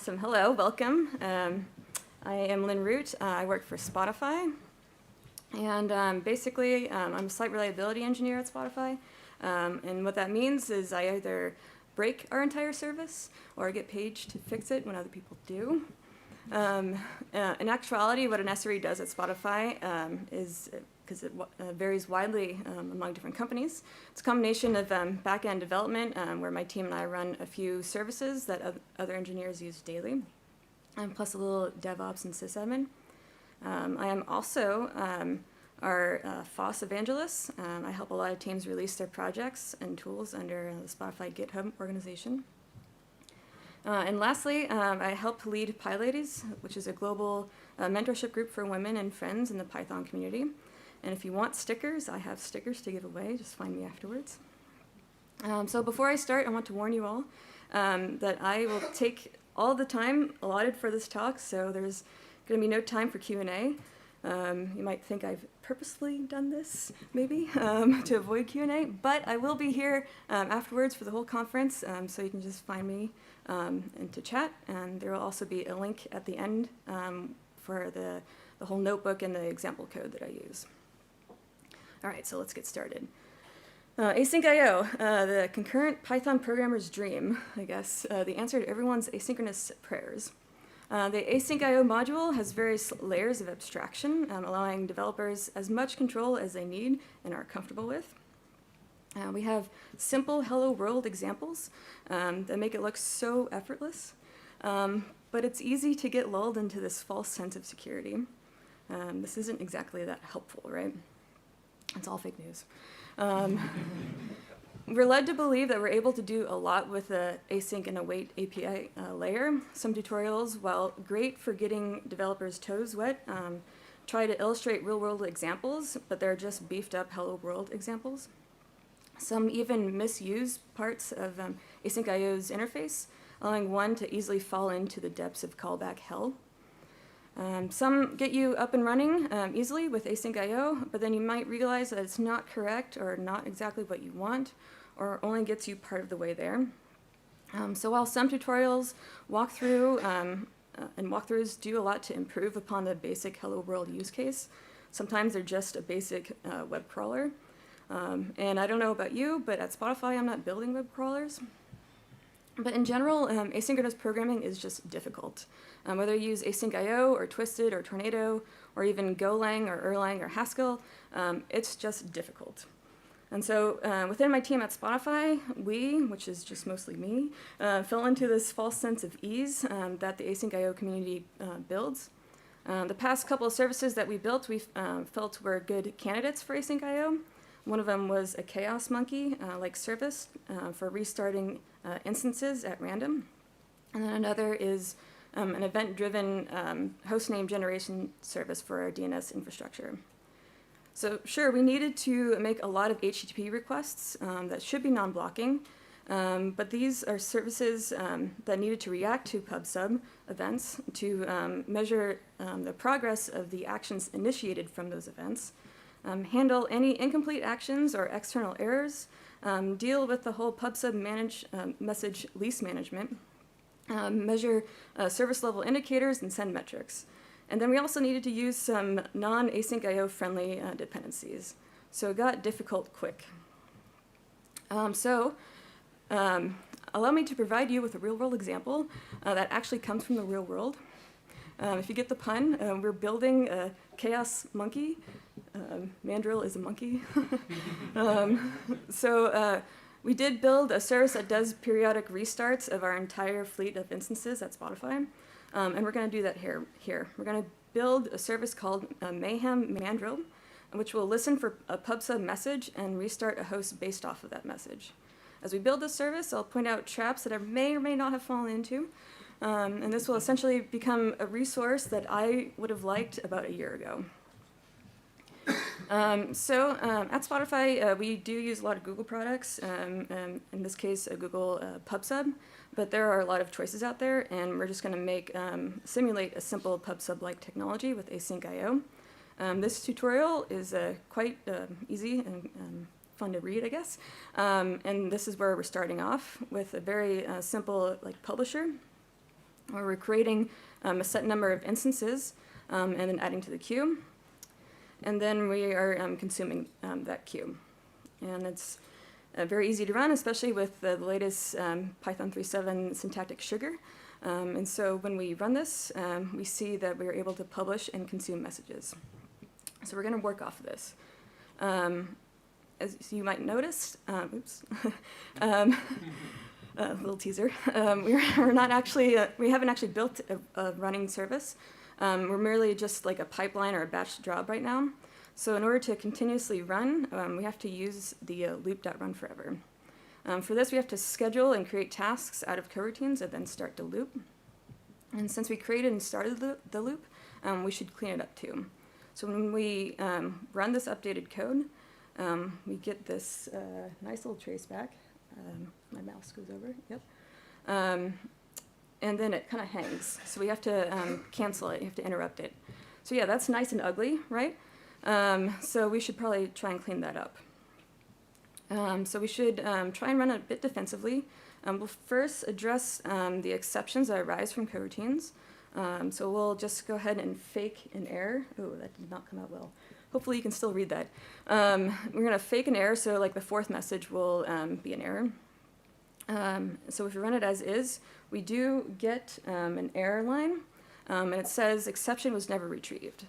Awesome. Hello, welcome. I am Lynn Root. I work for Spotify. And basically, I'm a site reliability engineer at Spotify. And what that means is I either break our entire service or I get paid to fix it when other people do. In actuality, what an SRE does at Spotify is, because it varies widely among different companies, it's a combination of back-end development, where my team and I run a few services that other engineers use daily, plus a little DevOps and sysadmin. I am also our FOSS evangelist. I help a lot of teams release their projects and tools under the Spotify GitHub organization. And lastly, I help lead PyLadies, which is a global mentorship group for women and friends in the Python community. And if you want stickers, I have stickers to give away. Just find me afterwards. So before I start, I want to warn you all that I will take all the time allotted for this talk, so there's going to be no time for Q&A. You might think I've purposely done this, maybe, to avoid Q&A, but I will be here afterwards for the whole conference, so you can just find me and to chat, and there will also be a link at the end for the whole notebook and the example code that I use. All right, so let's get started. Async I/O, the concurrent Python programmer's dream, I guess, the answer to everyone's asynchronous prayers. The async I/O module has various layers of abstraction, allowing developers as much control as they need and are comfortable with. We have simple hello world examples that make it look so effortless, but it's easy to get lulled into this false sense of security. This isn't exactly that helpful, right? It's all fake news. We're led to believe that we're able to do a lot with the async and await API layer. Some tutorials, while great for getting developers' toes wet, try to illustrate real-world examples, but they're just beefed-up hello world examples. Some even misuse parts of async I/O's interface, allowing one to easily fall into the depths of callback hell. Some get you up and running easily with async I/O, but then you might realize that it's not correct or not exactly what you want, or only gets you part of the way there. So while some tutorials walk through and walkthroughs do a lot to improve upon the basic hello world use case, sometimes they're just a basic web crawler. And I don't know about you, but at Spotify I'm not building web crawlers. But in general, asynchronous programming is just difficult. Whether you use async I/O or Twisted or Tornado or even Golang or Erlang or Haskell, it's just difficult. And so within my team at Spotify, we, which is just mostly me, fell into this false sense of ease that the async I/O community builds. The past couple of services that we built, we felt were good candidates for async I/O. One of them was a chaos monkey-like service for restarting instances at random. And then another is an event-driven hostname generation service for our DNS infrastructure. So sure, we needed to make a lot of HTTP requests that should be non-blocking, but these are services that needed to react to PubSub events to measure the progress of the actions initiated from those events, handle any incomplete actions or external errors, deal with the whole PubSub message lease management, measure service level indicators, and send metrics. And then we also needed to use some non-async I/O friendly dependencies. So it got difficult quick. Allow me to provide you with a real world example that actually comes from the real world. If you get the pun, we're building a chaos monkey. Mandrill is a monkey. We did build a service that does periodic restarts of our entire fleet of instances at Spotify. And we're going to do that here. We're going to build a service called Mayhem Mandrill, which will listen for a PubSub message and restart a host based off of that message. As we build this service, I'll point out traps that I may or may not have fallen into. And this will essentially become a resource that I would have liked about a year ago. At Spotify, we do use a lot of Google products, in this case, a Google PubSub, but there are a lot of choices out there, and we're just going to simulate a simple PubSub-like technology with async I/O. This tutorial is quite easy and fun to read, I guess, and this is where we're starting off with a very simple publisher. where we're creating a set number of instances and then adding to the queue. And then we are consuming that queue. And it's very easy to run, especially with the latest Python 3.7 syntactic sugar. And so when we run this, we see that we're able to publish and consume messages. So we're going to work off of this. As you might notice, a little teaser. We're not actually, we haven't actually built a running service. We're merely just like a pipeline or a batch job right now. So in order to continuously run, we have to use the loop.run forever. For this, we have to schedule and create tasks out of coroutines and then start the loop. And since we created and started the loop, we should clean it up too. So when we run this updated code, we get this nice little trace back. My mouse goes over, yep. And then it kind of hangs. So we have to cancel it, you have to interrupt it. So yeah, that's nice and ugly, right? So we should probably try and clean that up. So we should try and run it a bit defensively. We'll first address the exceptions that arise from coroutines. So we'll just go ahead and fake an error. Oh, that did not come out well. Hopefully you can still read that. We're going to fake an error, so like the fourth message will be an error. So if we run it as is, we do get an error line, and it says exception was never retrieved.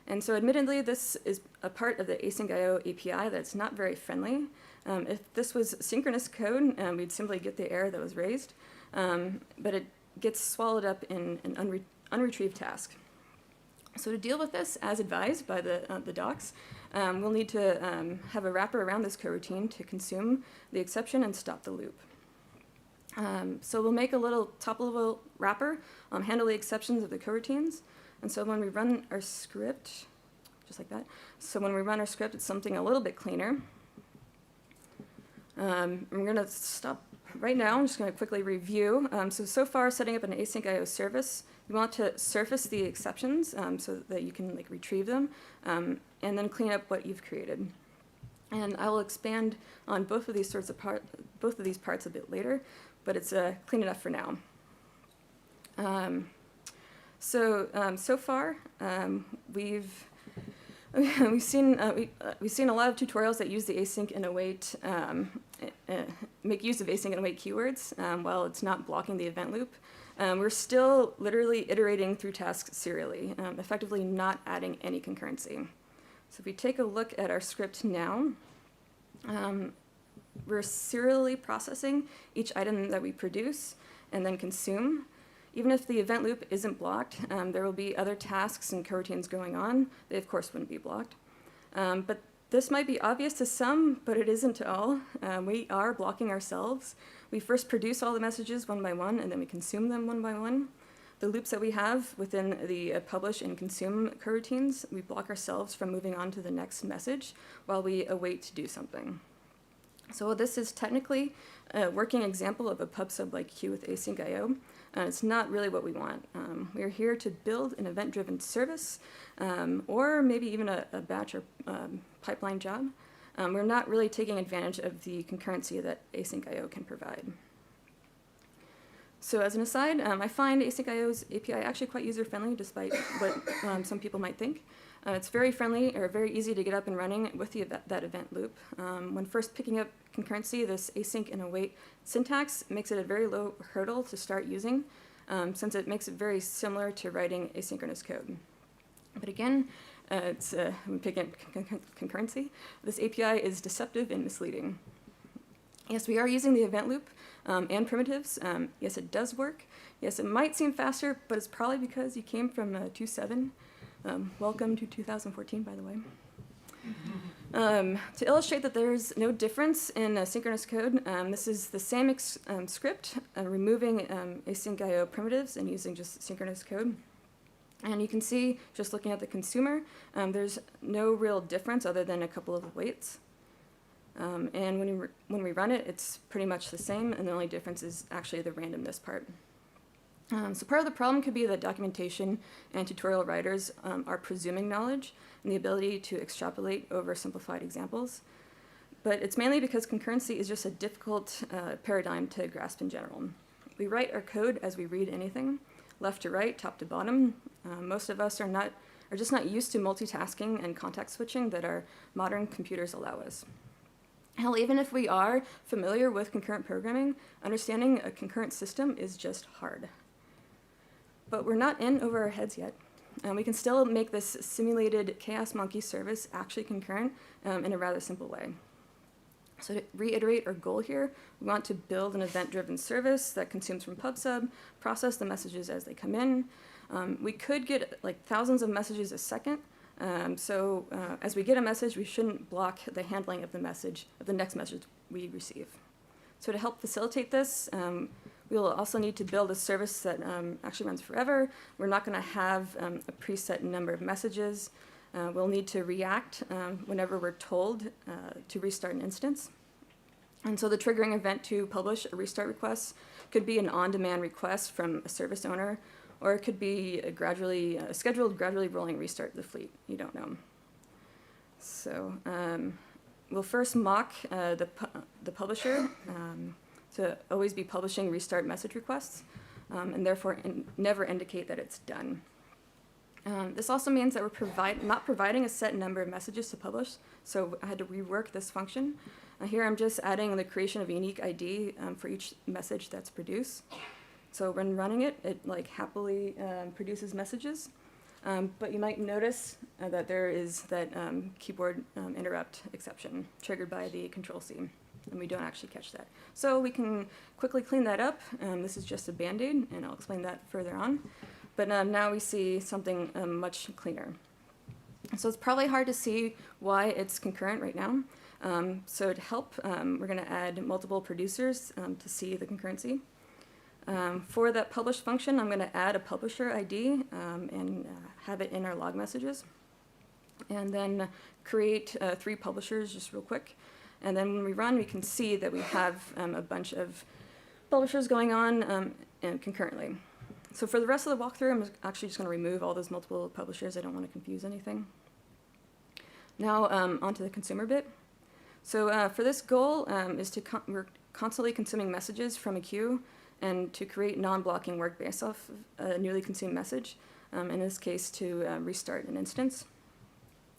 And so admittedly, this is a part of the asyncio API that's not very friendly. If this was synchronous code, we'd simply get the error that was raised, but it gets swallowed up in an unretrieved task. So to deal with this, as advised by the docs, we'll need to have a wrapper around this coroutine to consume the exception and stop the loop. So we'll make a little top-level wrapper, handle the exceptions of the coroutines. And so when we run our script, just like that, so when we run our script, it's something a little bit cleaner. We're going to stop right now. I'm just going to quickly review. So far, setting up an asyncio service, you want to surface the exceptions so that you can like retrieve them, and then clean up what you've created. And I will expand on both of these parts a bit later, but it's clean enough for now. So far, we've seen a lot of tutorials that use the async and await, make use of async and await keywords while it's not blocking the event loop. We're still literally iterating through tasks serially, effectively not adding any concurrency. So if we take a look at our script now, we're serially processing each item that we produce and then consume. Even if the event loop isn't blocked, there will be other tasks and coroutines going on. They, of course, wouldn't be blocked. But this might be obvious to some, but it isn't to all. We are blocking ourselves. We first produce all the messages one by one, and then we consume them one by one. The loops that we have within the publish and consume coroutines, we block ourselves from moving on to the next message while we await to do something. So this is technically a working example of a pub/sub-like queue with asyncio. It's not really what we want. We're here to build an event-driven service, or maybe even a batch or pipeline job. We're not really taking advantage of the concurrency that asyncio can provide. So as an aside, I find asyncio's API actually quite user-friendly, despite what some people might think. It's very friendly, or very easy to get up and running with that event loop. When first picking up concurrency, this async and await syntax makes it a very low hurdle to start using, since it makes it very similar to writing asynchronous code. But again, when picking up concurrency, this API is deceptive and misleading. Yes, we are using the event loop and primitives. Yes, it does work. Yes, it might seem faster, but it's probably because you came from 2.7. Welcome to 2014, by the way. To illustrate that there's no difference in synchronous code, this is the same script, removing asyncio primitives and using just synchronous code. And you can see, just looking at the consumer, there's no real difference other than a couple of waits. And when we run it, it's pretty much the same, and the only difference is actually the randomness part. So part of the problem could be that documentation and tutorial writers are presuming knowledge and the ability to extrapolate over simplified examples. But it's mainly because concurrency is just a difficult paradigm to grasp in general. We write our code as we read anything. left to right, top to bottom. Most of us are just not used to multitasking and context switching that our modern computers allow us. Hell, even if we are familiar with concurrent programming, understanding a concurrent system is just hard. But we're not in over our heads yet. We can still make this simulated Chaos Monkey service actually concurrent in a rather simple way. So to reiterate our goal here, we want to build an event-driven service that consumes from PubSub, process the messages as they come in. We could get like thousands of messages a second. As we get a message, we shouldn't block the handling of the next message we receive. So to help facilitate this, we will also need to build a service that actually runs forever. We're not going to have a preset number of messages. We'll need to react whenever we're told to restart an instance. And so the triggering event to publish a restart request could be an on-demand request from a service owner, or it could be a scheduled gradually rolling restart of the fleet. You don't know. So we'll first mock the publisher to always be publishing restart message requests, and therefore never indicate that it's done. This also means that we're not providing a set number of messages to publish, so I had to rework this function. Here I'm just adding the creation of a unique ID for each message that's produced. So when running it, it happily produces messages. But you might notice that there is that keyboard interrupt exception triggered by the Control-C, and we don't actually catch that. So we can quickly clean that up. This is just a Band-Aid, and I'll explain that further on. But now we see something much cleaner. So it's probably hard to see why it's concurrent right now. So to help, we're going to add multiple producers to see the concurrency. For that publish function, I'm going to add a publisher ID and have it in our log messages. And then create 3 publishers just real quick. And then when we run, we can see that we have a bunch of publishers going on concurrently. So for the rest of the walkthrough, I'm actually just going to remove all those multiple publishers. I don't want to confuse anything. Now onto the consumer bit. So for this goal is we're constantly consuming messages from a queue and to create non-blocking work based off a newly consumed message, in this case to restart an instance.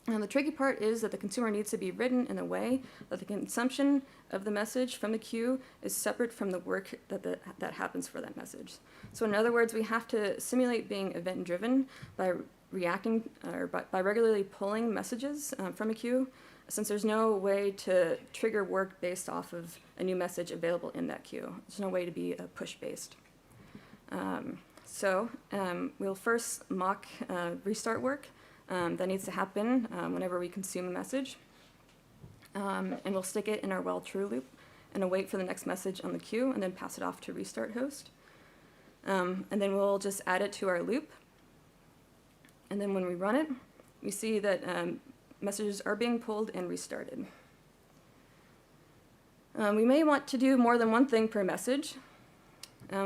And the tricky part is that the consumer needs to be written in a way that the consumption of the message from the queue is separate from the work that happens for that message. So in other words, we have to simulate being event-driven by reacting or by regularly pulling messages from a queue, since there's no way to trigger work based off of a new message available in that queue. There's no way to be push-based. We'll first mock restart work. That needs to happen whenever we consume a message. And we'll stick it in our while true loop and await for the next message on the queue and then pass it off to restart host. And then we'll just add it to our loop. And then when we run it, we see that messages are being pulled and restarted. We may want to do more than one thing per message.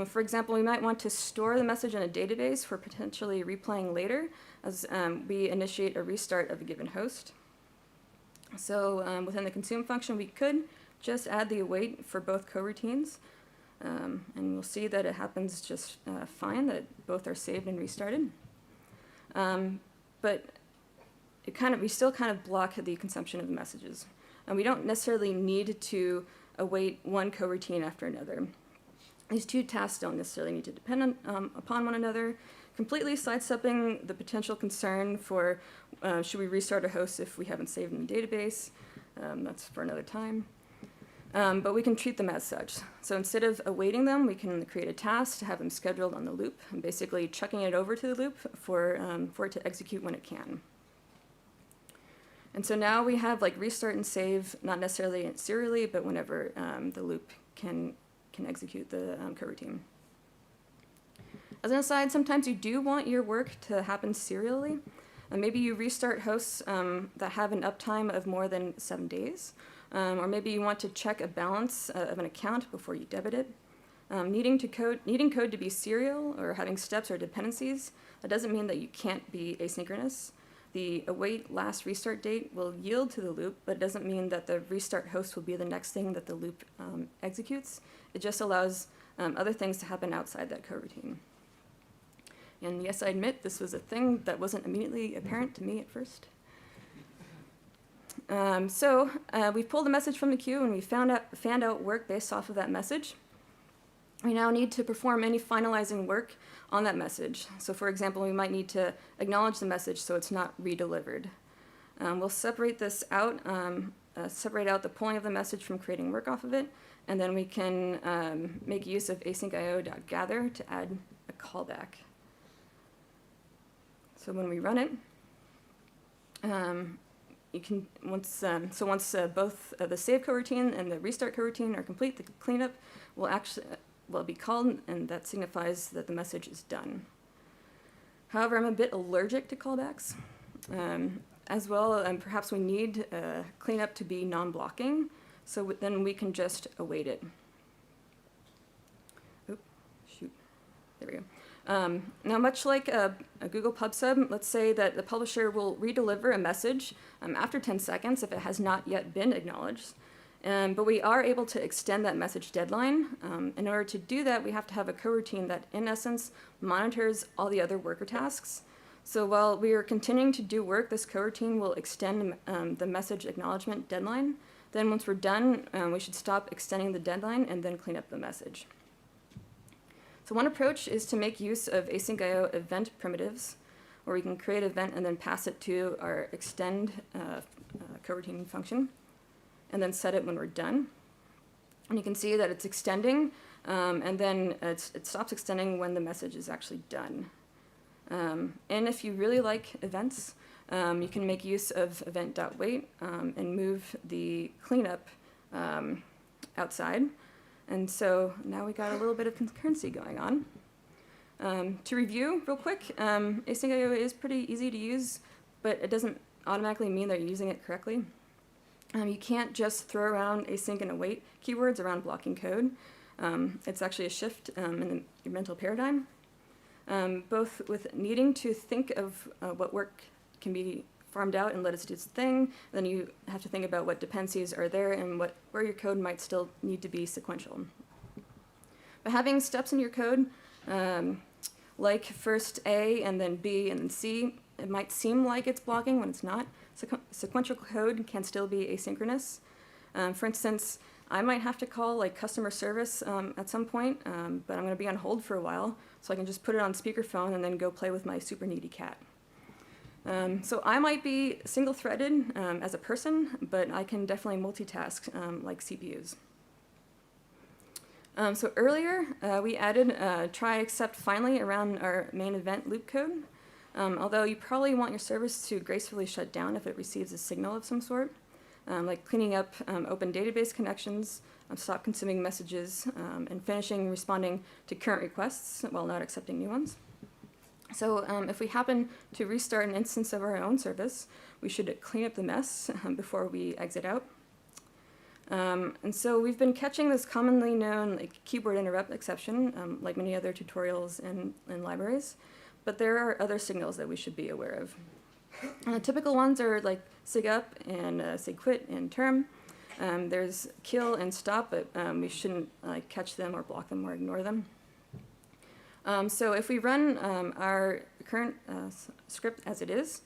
For example, we might want to store the message in a database for potentially replaying later as we initiate a restart of a given host. So within the consume function, we could just add the await for both coroutines. And we'll see that it happens just fine, that both are saved and restarted. But we still kind of block the consumption of the messages. And we don't necessarily need to await one coroutine after another. These two tasks don't necessarily need to depend upon one another, completely sidestepping the potential concern for should we restart a host if we haven't saved in the database. That's for another time. But we can treat them as such. So instead of awaiting them, we can create a task to have them scheduled on the loop and basically chucking it over to the loop for it to execute when it can. And so now we have restart and save, not necessarily serially, but whenever the loop can execute the coroutine. As an aside, sometimes you do want your work to happen serially. Maybe you restart hosts that have an uptime of more than 7 days. Or maybe you want to check a balance of an account before you debit it. Needing code to be serial or having steps or dependencies, that doesn't mean that you can't be asynchronous. The await last restart date will yield to the loop, but it doesn't mean that the restart host will be the next thing that the loop executes. It just allows other things to happen outside that coroutine. And yes, I admit this was a thing that wasn't immediately apparent to me at first. We've pulled a message from the queue and we found out work based off of that message. We now need to perform any finalizing work on that message. So for example, we might need to acknowledge the message so it's not redelivered. We'll separate this out, separate out the pulling of the message from creating work off of it, and then we can make use of asyncio.gather to add a callback. So when we run it, you can once both the save coroutine and the restart coroutine are complete, the cleanup will be called, and that signifies that the message is done. However, I'm a bit allergic to callbacks. As well, perhaps we need cleanup to be non-blocking, so then we can just await it. Oop, shoot, there we go. Now, much like a Google pub sub, let's say that the publisher will redeliver a message after 10 seconds if it has not yet been acknowledged. But we are able to extend that message deadline. In order to do that, we have to have a coroutine that, in essence, monitors all the other worker tasks. So while we are continuing to do work, this coroutine will extend the message acknowledgement deadline. Then once we're done, we should stop extending the deadline and then clean up the message. So one approach is to make use of asyncio event primitives, where we can create an event and then pass it to our extend coroutine function, and then set it when we're done. And you can see that it's extending, and then it stops extending when the message is actually done. And if you really like events, you can make use of event.wait and move the cleanup outside. And so now we got a little bit of concurrency going on. To review real quick, asyncio is pretty easy to use, but it doesn't automatically mean that you're using it correctly. You can't just throw around async and await keywords around blocking code. It's actually a shift in your mental paradigm. Both with needing to think of what work can be farmed out and let it do its thing, then you have to think about what dependencies are there and where your code might still need to be sequential. But having steps in your code, like first A and then B and then C, it might seem like it's blocking when it's not. Sequential code can still be asynchronous. For instance, I might have to call like customer service at some point, but I'm going to be on hold for a while, so I can just put it on speakerphone and then go play with my super needy cat. So I might be single-threaded as a person, but I can definitely multitask like CPUs. So earlier, we added try except finally around our main event loop code, although you probably want your service to gracefully shut down if it receives a signal of some sort, like cleaning up open database connections, stop consuming messages, and finishing responding to current requests while not accepting new ones. So if we happen to restart an instance of our own service, we should clean up the mess before we exit out. And so we've been catching this commonly known keyboard interrupt exception, like many other tutorials and libraries, but there are other signals that we should be aware of. Typical ones are like sig up and sig quit and term. There's kill and stop, but we shouldn't catch them or block them or ignore them. So if we run our current script as it is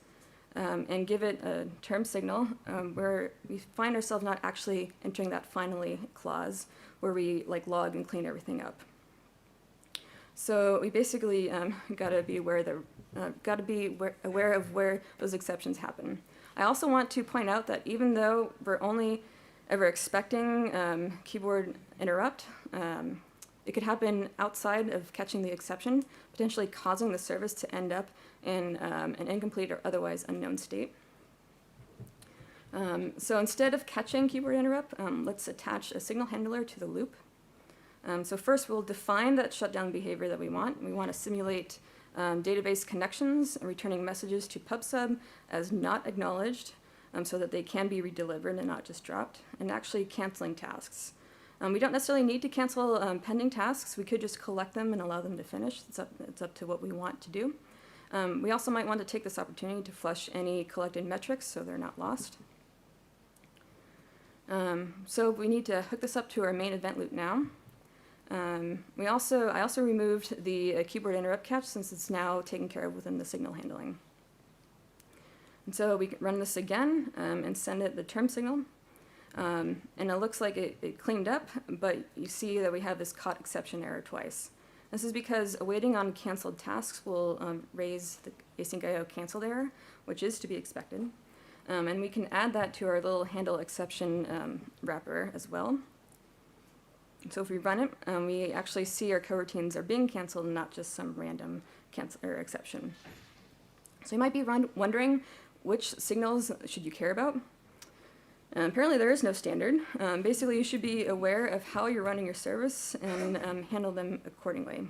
and give it a term signal, where we find ourselves not actually entering that finally clause where we log and clean everything up. So we basically got to be aware of where those exceptions happen. I also want to point out that even though we're only ever expecting keyboard interrupt, it could happen outside of catching the exception, potentially causing the service to end up in an incomplete or otherwise unknown state. So instead of catching keyboard interrupt, let's attach a signal handler to the loop. So first we'll define that shutdown behavior that we want. We want to simulate database connections and returning messages to PubSub as not acknowledged so that they can be redelivered and not just dropped, and actually canceling tasks. We don't necessarily need to cancel pending tasks. We could just collect them and allow them to finish. It's up to what we want to do. We also might want to take this opportunity to flush any collected metrics so they're not lost. So we need to hook this up to our main event loop now. I also removed the keyboard interrupt catch since it's now taken care of within the signal handling. And so we can run this again and send it the term signal. And it looks like it cleaned up, but you see that we have this caught exception error twice. This is because waiting on canceled tasks will raise the async IO canceled error, which is to be expected. And we can add that to our little handle exception wrapper as well. So if we run it, we actually see our coroutines are being canceled and not just some random cancel or exception. So you might be wondering, which signals should you care about? Apparently there is no standard. Basically, you should be aware of how you're running your service and handle them accordingly.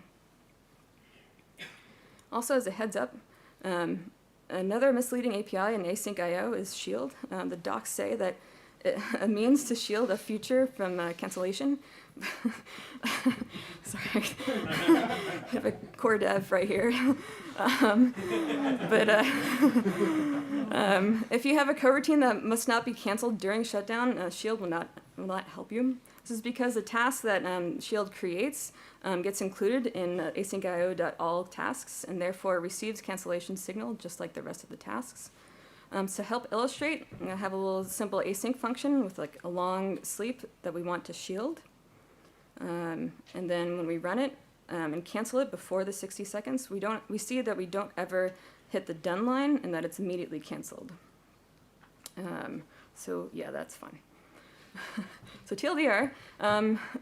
Also, as a heads up, another misleading API in async IO is shield. The docs say that a means to shield a feature from cancellation. Sorry, I have a core dev right here. If you have a coroutine that must not be canceled during shutdown, shield will not help you. This is because the task that shield creates gets included in asyncio.all tasks and therefore receives cancellation signal just like the rest of the tasks. To help illustrate, I'm going to have a little simple async function with like a long sleep that we want to shield. And then when we run it and cancel it before the 60 seconds, we see that we don't ever hit the done line and that it's immediately canceled. So yeah, that's fine. So TLDR,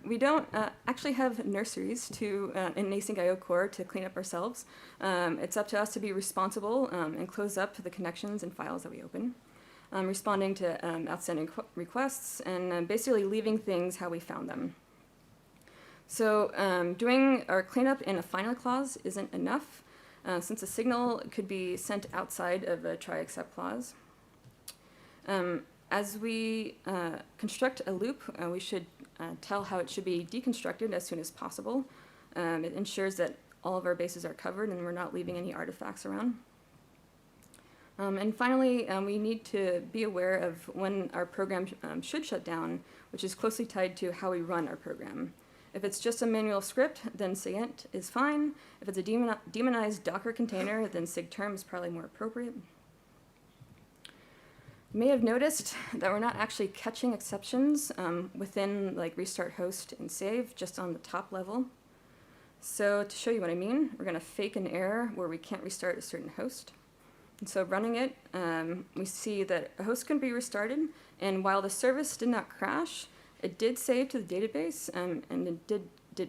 we don't actually have nurseries in async IO core to clean up ourselves. It's up to us to be responsible and close up the connections and files that we open, responding to outstanding requests, and basically leaving things how we found them. So doing our cleanup in a final clause isn't enough, since a signal could be sent outside of a try except clause. As we construct a loop, we should tell how it should be deconstructed as soon as possible. It ensures that all of our bases are covered and we're not leaving any artifacts around. And finally, we need to be aware of when our program should shut down, which is closely tied to how we run our program. If it's just a manual script, then SIGINT is fine. If it's a demonized Docker container, then SIGTERM is probably more appropriate. You may have noticed that we're not actually catching exceptions within like restart host and save, just on the top level. So to show you what I mean, we're going to fake an error where we can't restart a certain host. And so running it, we see that a host can be restarted, and while the service did not crash, it did save to the database,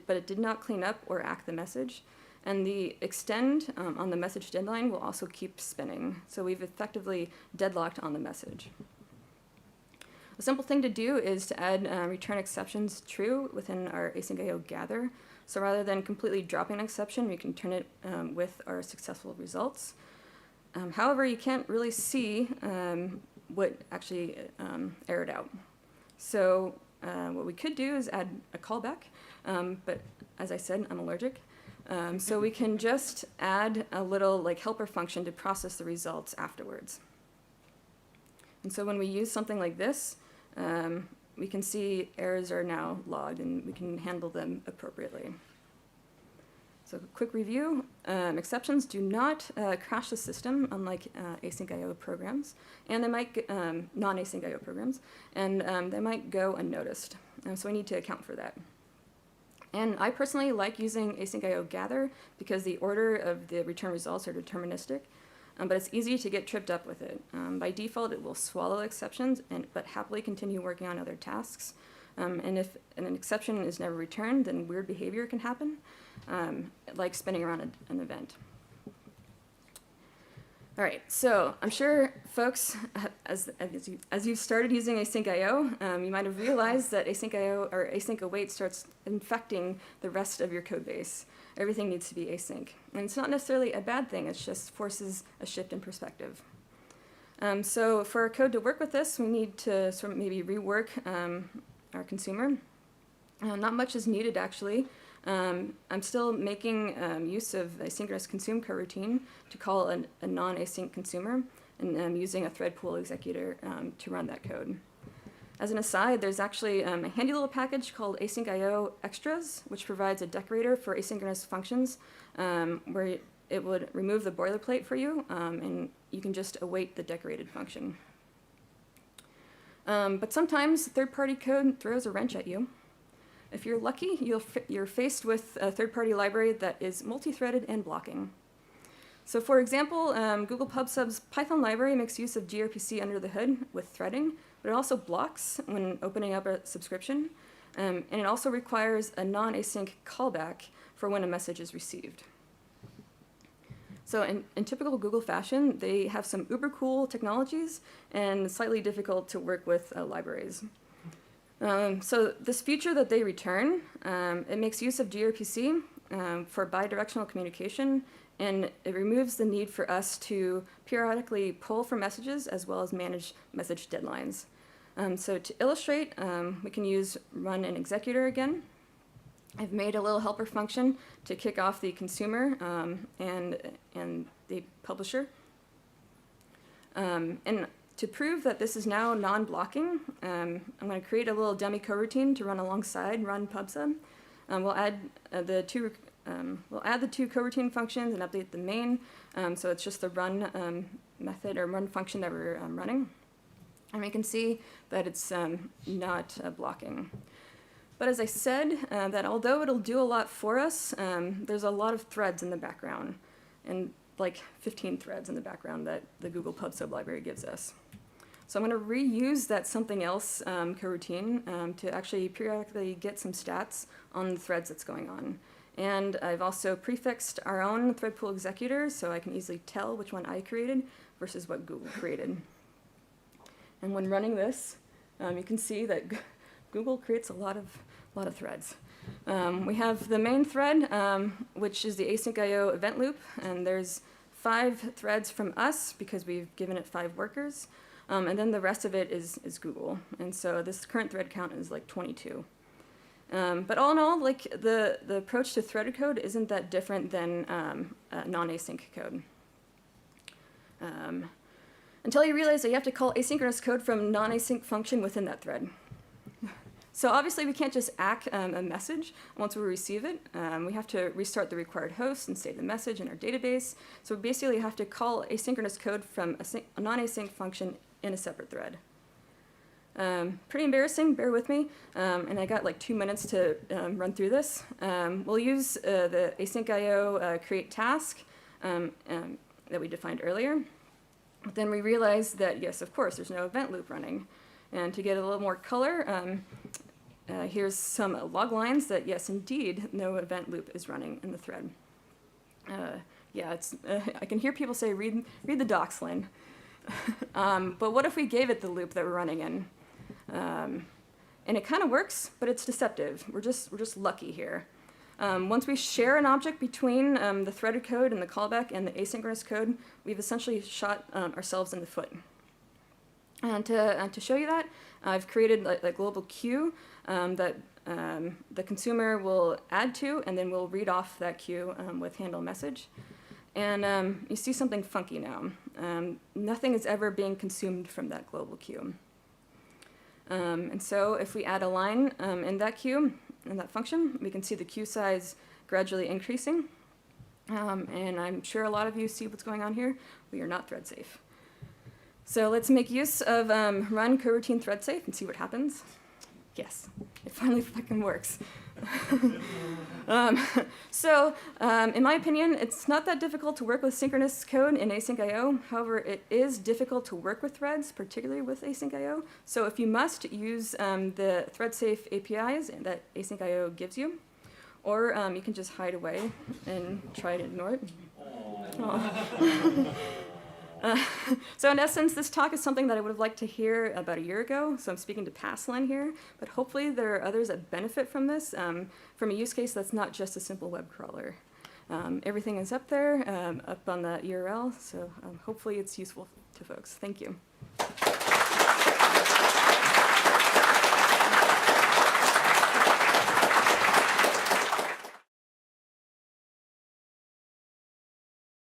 but it did not clean up or act the message. And the extend on the message deadline will also keep spinning. So we've effectively deadlocked on the message. A simple thing to do is to add return exceptions true within our async IO gather. So rather than completely dropping an exception, we can turn it with our successful results. However, you can't really see what actually errored out. So what we could do is add a callback, but as I said, I'm allergic. So we can just add a little like helper function to process the results afterwards. And so when we use something like this, we can see errors are now logged and we can handle them appropriately. So quick review, exceptions do not crash the system, unlike async IO programs, and they might, non-async IO programs, and they might go unnoticed. So we need to account for that. And I personally like using async IO gather because the order of the return results are deterministic, but it's easy to get tripped up with it. By default, it will swallow exceptions, but happily continue working on other tasks. And if an exception is never returned, then weird behavior can happen, like spinning around an event. All right, so I'm sure folks, as you've started using async IO, you might have realized that async IO or async await starts infecting the rest of your code base. Everything needs to be async. And it's not necessarily a bad thing, it just forces a shift in perspective. So for our code to work with this, we need to sort of maybe rework our consumer. Not much is needed, actually. I'm still making use of a synchronous consume coroutine to call a non-async consumer, and I'm using a thread pool executor to run that code. As an aside, there's actually a handy little package called asyncio extras, which provides a decorator for asynchronous functions where it would remove the boilerplate for you, and you can just await the decorated function. But sometimes third-party code throws a wrench at you. If you're lucky, you're faced with a third-party library that is multi-threaded and blocking. So for example, Google PubSub's Python library makes use of gRPC under the hood with threading, but it also blocks when opening up a subscription, and it also requires a non-async callback for when a message is received. So in typical Google fashion, they have some uber cool technologies and slightly difficult to work with libraries. So this feature that they return, it makes use of gRPC for bidirectional communication, and it removes the need for us to periodically pull for messages as well as manage message deadlines. So to illustrate, we can use run and executor again. I've made a little helper function to kick off the consumer and the publisher. And to prove that this is now non-blocking, I'm going to create a little dummy coroutine to run alongside run pubsub. We'll add the two coroutine functions and update the main. So it's just the run method or run function that we're running. And we can see that it's not blocking. But as I said, that although it'll do a lot for us, there's a lot of threads in the background, and like 15 threads in the background that the Google PubSub library gives us. So I'm going to reuse that something else coroutine to actually periodically get some stats on the threads that's going on. And I've also prefixed our own thread pool executor so I can easily tell which one I created versus what Google created. And when running this, you can see that Google creates a lot of threads. We have the main thread, which is the asyncio event loop, and there's 5 threads from us because we've given it 5 workers, and then the rest of it is Google. And so this current thread count is like 22. But all in all, like the approach to threaded code isn't that different than non-async code. Until you realize that you have to call asynchronous code from non-async function within that thread. So obviously we can't just ack a message once we receive it. We have to restart the required host and save the message in our database. So we basically have to call asynchronous code from a non-async function in a separate thread. Pretty embarrassing, bear with me. And I got like 2 minutes to run through this. We'll use the asyncio create task that we defined earlier. But then we realized that, yes, of course, there's no event loop running. And to get a little more color, here's some log lines that, yes, indeed, no event loop is running in the thread. Yeah, I can hear people say, read the docs, Lynn. But what if we gave it the loop that we're running in? And it kind of works, but it's deceptive. We're just lucky here. Once we share an object between the threaded code and the callback and the asynchronous code, we've essentially shot ourselves in the foot. And to show you that, I've created a global queue that the consumer will add to, and then we'll read off that queue with handle message. And you see something funky now. Nothing is ever being consumed from that global queue. And so if we add a line in that queue, in that function, we can see the queue size gradually increasing. And I'm sure a lot of you see what's going on here. We are not thread safe. So let's make use of run coroutine thread safe and see what happens. Yes, it finally fucking works. In my opinion, it's not that difficult to work with synchronous code in asyncio. However, it is difficult to work with threads, particularly with asyncio. So if you must, use the thread safe APIs that asyncio gives you, or you can just hide away and try to ignore it. So in essence, this talk is something that I would have liked to hear about a year ago, so I'm speaking to past Lynn here, but hopefully there are others that benefit from this, from a use case that's not just a simple web crawler. Everything is up there, up on the URL, so hopefully it's useful to folks. Thank you.